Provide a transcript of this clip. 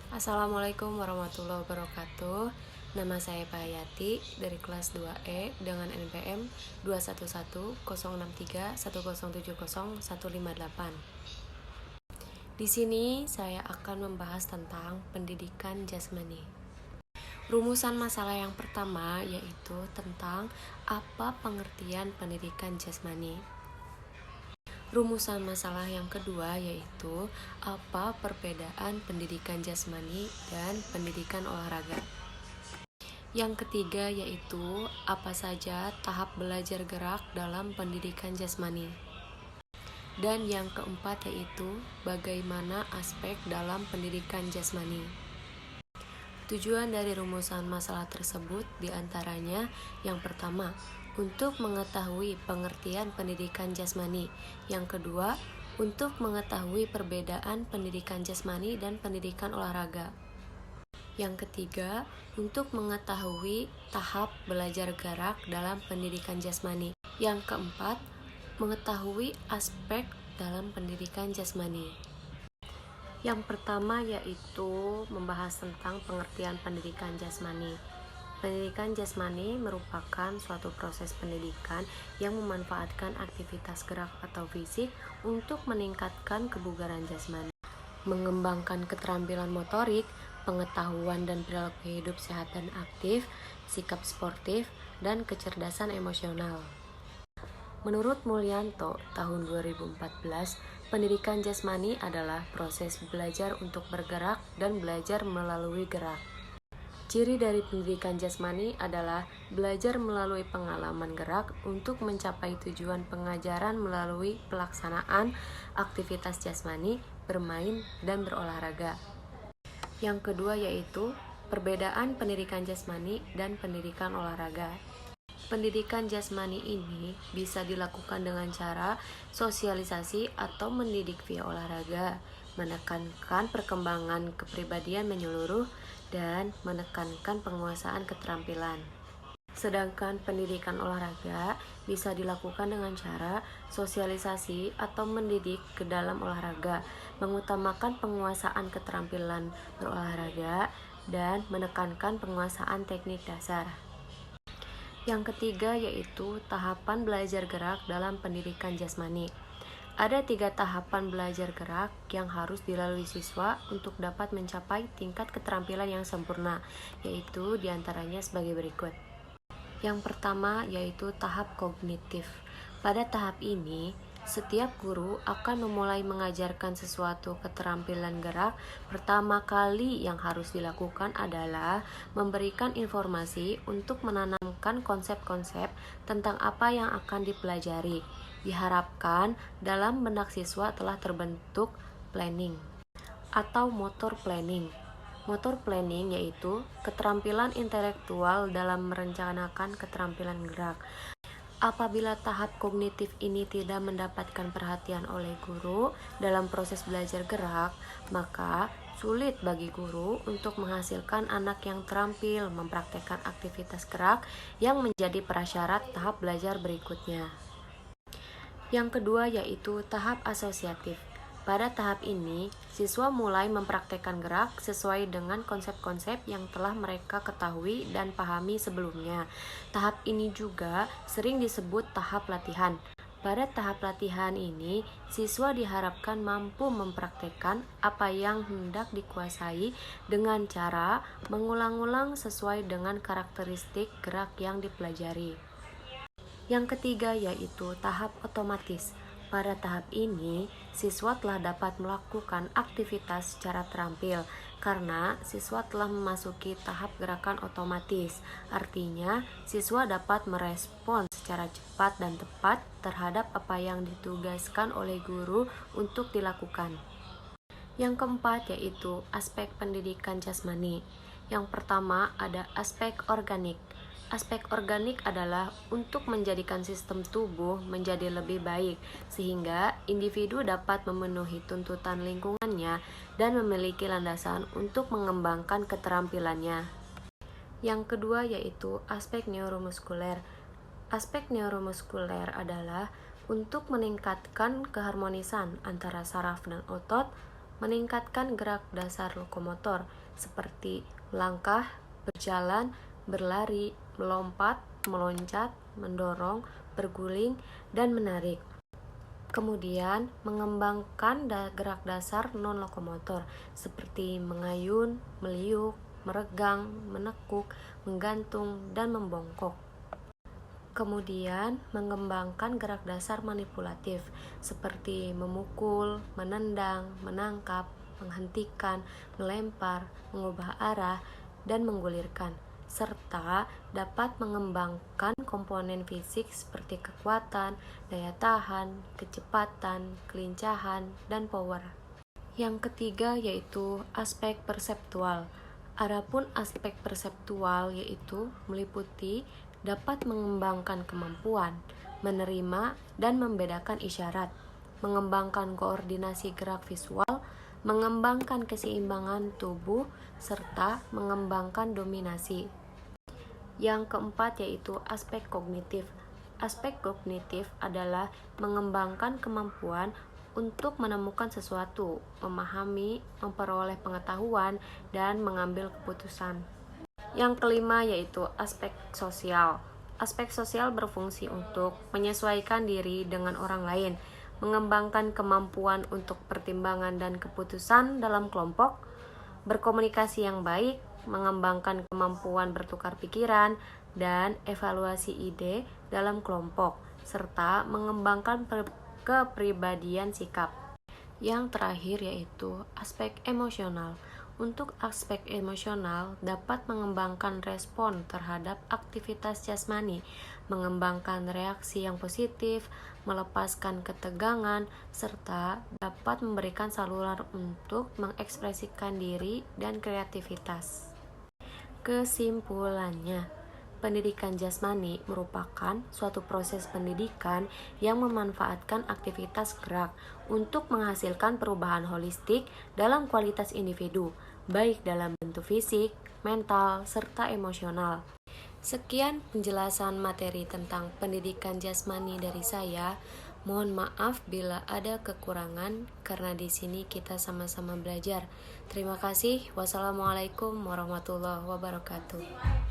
Assalamualaikum warahmatullahi wabarakatuh. Nama saya Payati dari kelas 2E dengan NPM 2110631070158. Di sini saya akan membahas tentang pendidikan jasmani. Rumusan masalah yang pertama yaitu tentang apa pengertian pendidikan jasmani. Rumusan masalah yang kedua yaitu apa perbedaan pendidikan jasmani dan pendidikan olahraga. Yang ketiga yaitu apa saja tahap belajar gerak dalam pendidikan jasmani. Dan yang keempat yaitu bagaimana aspek dalam pendidikan jasmani. Tujuan dari rumusan masalah tersebut diantaranya yang pertama, untuk mengetahui pengertian pendidikan jasmani. Yang kedua, untuk mengetahui perbedaan pendidikan jasmani dan pendidikan olahraga. Yang ketiga, untuk mengetahui tahap belajar gerak dalam pendidikan jasmani. Yang keempat, mengetahui aspek dalam pendidikan jasmani. Yang pertama yaitu membahas tentang pengertian pendidikan jasmani. Pendidikan jasmani merupakan suatu proses pendidikan yang memanfaatkan aktivitas gerak atau fisik untuk meningkatkan kebugaran jasmani, mengembangkan keterampilan motorik, pengetahuan dan perilaku hidup sehat dan aktif, sikap sportif, dan kecerdasan emosional. Menurut Mulyanto, tahun 2014, pendidikan jasmani adalah proses belajar untuk bergerak dan belajar melalui gerak. Ciri dari pendidikan jasmani adalah belajar melalui pengalaman gerak untuk mencapai tujuan pengajaran melalui pelaksanaan aktivitas jasmani, bermain, dan berolahraga. Yang kedua yaitu perbedaan pendidikan jasmani dan pendidikan olahraga. Pendidikan jasmani ini bisa dilakukan dengan cara sosialisasi atau mendidik via olahraga, menekankan perkembangan kepribadian menyeluruh, dan menekankan penguasaan keterampilan. Sedangkan pendidikan olahraga bisa dilakukan dengan cara sosialisasi atau mendidik ke dalam olahraga, mengutamakan penguasaan keterampilan berolahraga, dan menekankan penguasaan teknik dasar. Yang ketiga yaitu tahapan belajar gerak dalam pendidikan jasmani. Ada 3 tahapan belajar gerak yang harus dilalui siswa untuk dapat mencapai tingkat keterampilan yang sempurna, yaitu diantaranya sebagai berikut. Yang pertama yaitu tahap kognitif. Pada tahap ini, setiap guru akan memulai mengajarkan sesuatu keterampilan gerak. Pertama kali yang harus dilakukan adalah memberikan informasi untuk menanamkan konsep-konsep tentang apa yang akan dipelajari. Diharapkan dalam benak siswa telah terbentuk planning atau motor planning. Motor planning yaitu keterampilan intelektual dalam merencanakan keterampilan gerak. Apabila tahap kognitif ini tidak mendapatkan perhatian oleh guru dalam proses belajar gerak, maka sulit bagi guru untuk menghasilkan anak yang terampil mempraktekkan aktivitas gerak yang menjadi prasyarat tahap belajar berikutnya. Yang kedua yaitu tahap asosiatif. Pada tahap ini, siswa mulai mempraktekkan gerak sesuai dengan konsep-konsep yang telah mereka ketahui dan pahami sebelumnya. Tahap ini juga sering disebut tahap latihan. Pada tahap latihan ini, siswa diharapkan mampu mempraktekkan apa yang hendak dikuasai dengan cara mengulang-ulang sesuai dengan karakteristik gerak yang dipelajari. Yang ketiga yaitu tahap otomatis. Pada tahap ini, siswa telah dapat melakukan aktivitas secara terampil karena siswa telah memasuki tahap gerakan otomatis. Artinya, siswa dapat merespons secara cepat dan tepat terhadap apa yang ditugaskan oleh guru untuk dilakukan. Yang keempat yaitu aspek pendidikan jasmani. Yang pertama ada aspek organik. Aspek organik adalah untuk menjadikan sistem tubuh menjadi lebih baik, sehingga individu dapat memenuhi tuntutan lingkungannya dan memiliki landasan untuk mengembangkan keterampilannya. Yang kedua yaitu aspek neuromuskuler. Aspek neuromuskuler adalah untuk meningkatkan keharmonisan antara saraf dan otot, meningkatkan gerak dasar lokomotor seperti melangkah, berjalan, berlari, melompat, meloncat, mendorong, berguling, dan menarik. Kemudian, mengembangkan gerak dasar non-lokomotor seperti mengayun, meliuk, meregang, menekuk, menggantung, dan membongkok. Kemudian, mengembangkan gerak dasar manipulatif seperti memukul, menendang, menangkap, menghentikan, melempar, mengubah arah, dan menggulirkan, serta dapat mengembangkan komponen fisik seperti kekuatan, daya tahan, kecepatan, kelincahan, dan power. Yang ketiga yaitu aspek perseptual. Adapun aspek perseptual yaitu meliputi dapat mengembangkan kemampuan menerima dan membedakan isyarat, mengembangkan koordinasi gerak visual, mengembangkan keseimbangan tubuh, serta mengembangkan dominasi. Yang keempat yaitu aspek kognitif. Aspek kognitif adalah mengembangkan kemampuan untuk menemukan sesuatu, memahami, memperoleh pengetahuan, dan mengambil keputusan. Yang kelima yaitu aspek sosial. Aspek sosial berfungsi untuk menyesuaikan diri dengan orang lain, mengembangkan kemampuan untuk pertimbangan dan keputusan dalam kelompok, berkomunikasi yang baik, mengembangkan kemampuan bertukar pikiran, dan evaluasi ide dalam kelompok, serta mengembangkan kepribadian sikap. Yang terakhir yaitu aspek emosional. Untuk aspek emosional dapat mengembangkan respon terhadap aktivitas jasmani, mengembangkan reaksi yang positif, melepaskan ketegangan, serta dapat memberikan saluran untuk mengekspresikan diri dan kreativitas. Kesimpulannya, pendidikan jasmani merupakan suatu proses pendidikan yang memanfaatkan aktivitas gerak untuk menghasilkan perubahan holistik dalam kualitas individu, baik dalam bentuk fisik, mental, serta emosional. Sekian penjelasan materi tentang pendidikan jasmani dari saya. Mohon maaf bila ada kekurangan karena di sini kita sama-sama belajar. Terima kasih. Wassalamualaikum warahmatullahi wabarakatuh.